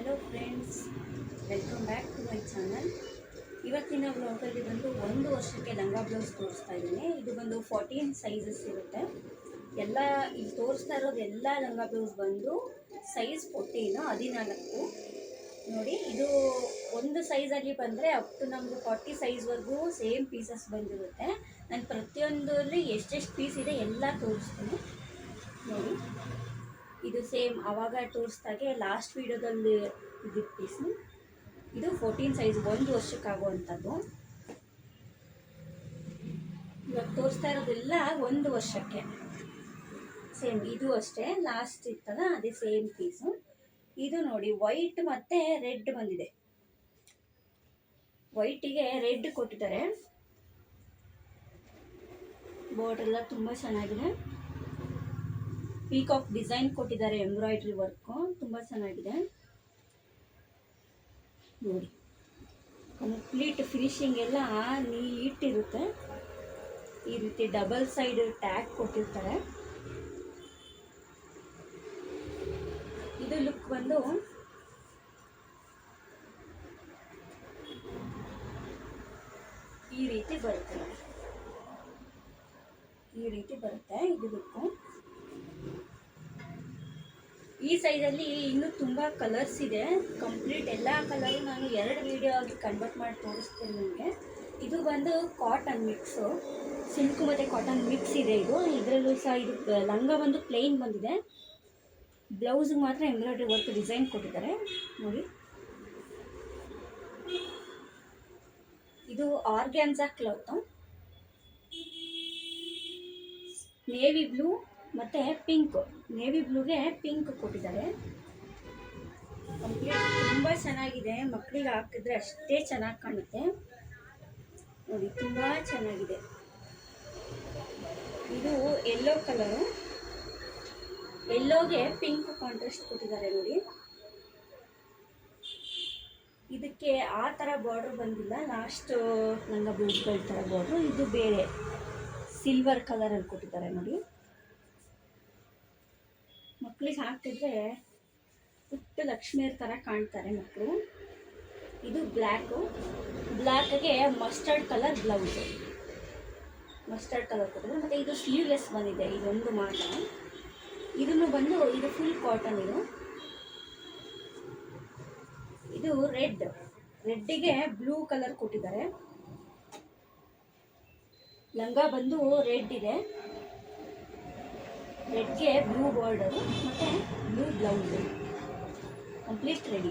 Hello friends, welcome back to my channel. ಇವತ್ತಿನ ಬ್ಲಾಗಲ್ಲಿ ಬಂದು 1 ವರ್ಷಕ್ಕೆ ಲಂಗ ಬ್ಲೌಸ್ ತೋರಿಸ್ತಾ ಇದ್ದೀನಿ. ಇದು ಬಂದು 14 ಸೈಜಸ್ ಇರುತ್ತೆ. ಎಲ್ಲ ಇಲ್ಲಿ ತೋರಿಸ್ತಾ ಇರೋದು ಎಲ್ಲ ಲಂಗ ಬ್ಲೌಸ್ ಬಂದು ಸೈಜ್ 14 ನೋಡಿ. ಇದು ಒಂದು ಸೈಜಲ್ಲಿ ಬಂದರೆ ಅಪ್ ಟು ನಮಗೆ 40 ಸೈಜ್ವರೆಗೂ ಸೇಮ್ ಪೀಸಸ್ ಬಂದಿರುತ್ತೆ. ನಾನು ಪ್ರತಿಯೊಂದರಲ್ಲಿ ಎಷ್ಟೆಷ್ಟು ಪೀಸ್ ಇದೆ ಎಲ್ಲ ತೋರಿಸ್ತೀನಿ ನೋಡಿ. ಇದು ಸೇಮ್ ಆವಾಗ ತೋರಿಸ್ದಾಗೆ ಲಾಸ್ಟ್ ವೀಡಿಯೋದಲ್ಲಿ ಇದ್ದಿದ್ದು ಪೀಸು. ಇದು 14 ಸೈಜ್, 1 ವರ್ಷಕ್ಕಾಗುವಂಥದ್ದು. ಇವಾಗ ತೋರಿಸ್ತಾ ಇರೋದೆಲ್ಲ 1 ವರ್ಷಕ್ಕೆ ಸೇಮ್. ಇದು ಅಷ್ಟೇ, ಲಾಸ್ಟ್ ಇತ್ತಲ್ಲ ಅದೇ ಸೇಮ್ ಪೀಸು. ಇದು ನೋಡಿ, ವೈಟ್ ಮತ್ತು ರೆಡ್ ಬಂದಿದೆ. ವೈಟಿಗೆ ರೆಡ್ ಕೊಟ್ಟಿದ್ದಾರೆ. ಬಾರ್ಡರ್ ಎಲ್ಲ ತುಂಬ ಚೆನ್ನಾಗಿದೆ. ಪೀಕಾಕ್ ಡಿಸೈನ್ ಕೊಟ್ಟಿದ್ದಾರೆ, ಎಂಬ್ರಾಯ್ಡ್ರಿ ವರ್ಕು ತುಂಬ ಚೆನ್ನಾಗಿದೆ ನೋಡಿ. ಕಂಪ್ಲೀಟ್ ಫಿನಿಶಿಂಗ್ ಎಲ್ಲ ನೀಟ್ ಇರುತ್ತೆ. ಈ ರೀತಿ ಡಬಲ್ ಸೈಡ್ ಟ್ಯಾಗ್ ಕೊಟ್ಟಿರ್ತಾರೆ. ಇದು ಲುಕ್ ಬಂದು ಈ ರೀತಿ ಬರುತ್ತೆ. ಇದು ಲುಕ್ಕು. ಈ ಸೈಜಲ್ಲಿ ಇನ್ನೂ ತುಂಬ ಕಲರ್ಸ್ ಇದೆ. ಕಂಪ್ಲೀಟ್ ಎಲ್ಲ ಕಲರು ನಾನು 2 ವೀಡಿಯೋ ಆಗಿ ಕನ್ವರ್ಟ್ ಮಾಡಿ ತೋರಿಸ್ತೀನಿ ನಿಮಗೆ. ಇದು ಬಂದು ಕಾಟನ್ ಮಿಕ್ಸು, ಸಿಲ್ಕ್ ಮತ್ತು ಕಾಟನ್ ಮಿಕ್ಸ್ ಇದೆ. ಇದರಲ್ಲೂ ಸಹ ಇದು ಲಂಗ ಬಂದು ಪ್ಲೇನ್ ಬಂದಿದೆ. ಬ್ಲೌಸ್ಗೆ ಮಾತ್ರ ಎಂಬ್ರಾಯ್ಡ್ರಿ ವರ್ಕ್ ಡಿಸೈನ್ ಕೊಟ್ಟಿದ್ದಾರೆ ನೋಡಿ. ಇದು ಆರ್ಗ್ಯಾನ್ಸಾ ಕ್ಲಾತು, ನೇವಿ ಬ್ಲೂ ಮತ್ತು ಪಿಂಕ್. ನೇವಿ ಬ್ಲೂಗೆ ಪಿಂಕ್ ಕೊಟ್ಟಿದ್ದಾರೆ. ಕಂಪ್ಲೀಟ್ ತುಂಬ ಚೆನ್ನಾಗಿದೆ. ಮಕ್ಕಳಿಗೆ ಹಾಕಿದ್ರೆ ಅಷ್ಟೇ ಚೆನ್ನಾಗಿ ಕಾಣುತ್ತೆ ನೋಡಿ, ತುಂಬ ಚೆನ್ನಾಗಿದೆ. ಇದು ಯೆಲ್ಲೋ ಕಲರು, ಯೆಲ್ಲೋಗೆ ಪಿಂಕ್ ಕಾಂಟ್ರಾಸ್ಟ್ ಕೊಟ್ಟಿದ್ದಾರೆ ನೋಡಿ. ಇದಕ್ಕೆ ಆ ಥರ ಬಾರ್ಡ್ರ್ ಬಂದಿಲ್ಲ, ಲಾಸ್ಟ್ ನನ್ನ ಬ್ಲೌಸ್ಗಳ ಥರ ಬಾರ್ಡ್ರು. ಇದು ಬೇರೆ ಸಿಲ್ವರ್ ಕಲರಲ್ಲಿ ಕೊಟ್ಟಿದ್ದಾರೆ ನೋಡಿ. ಮಕ್ಕಳಿಗೆ ಹಾಕಿದ್ರೆ ಪುಟ್ಟ ಲಕ್ಷ್ಮಿಯರ ಥರ ಕಾಣ್ತಾರೆ ಮಕ್ಕಳು. ಇದು ಬ್ಲ್ಯಾಕ್ಗೆ mustard colour blouse, mustard colour ಕೊಟ್ಟಿದ್ದಾರೆ. ಮತ್ತು ಇದು ಸ್ಲೀವ್ಲೆಸ್ ಬಂದಿದೆ, ಇದೊಂದು ಮಾತ್ರ. ಇದನ್ನು ಬಂದು ಇದು ಫುಲ್ ಕಾಟನ್. ಇದು ರೆಡ್ಡಿಗೆ ಬ್ಲೂ ಕಲರ್ ಕೊಟ್ಟಿದ್ದಾರೆ. ಲಂಗ ಬಂದು ರೆಡ್ ಇದೆ, ರೆಡ್ಗೆ ಬ್ಲೂ ಬಾರ್ಡರು ಮತ್ತು ಬ್ಲೂ ಬ್ಲೌಸು. Complete ready.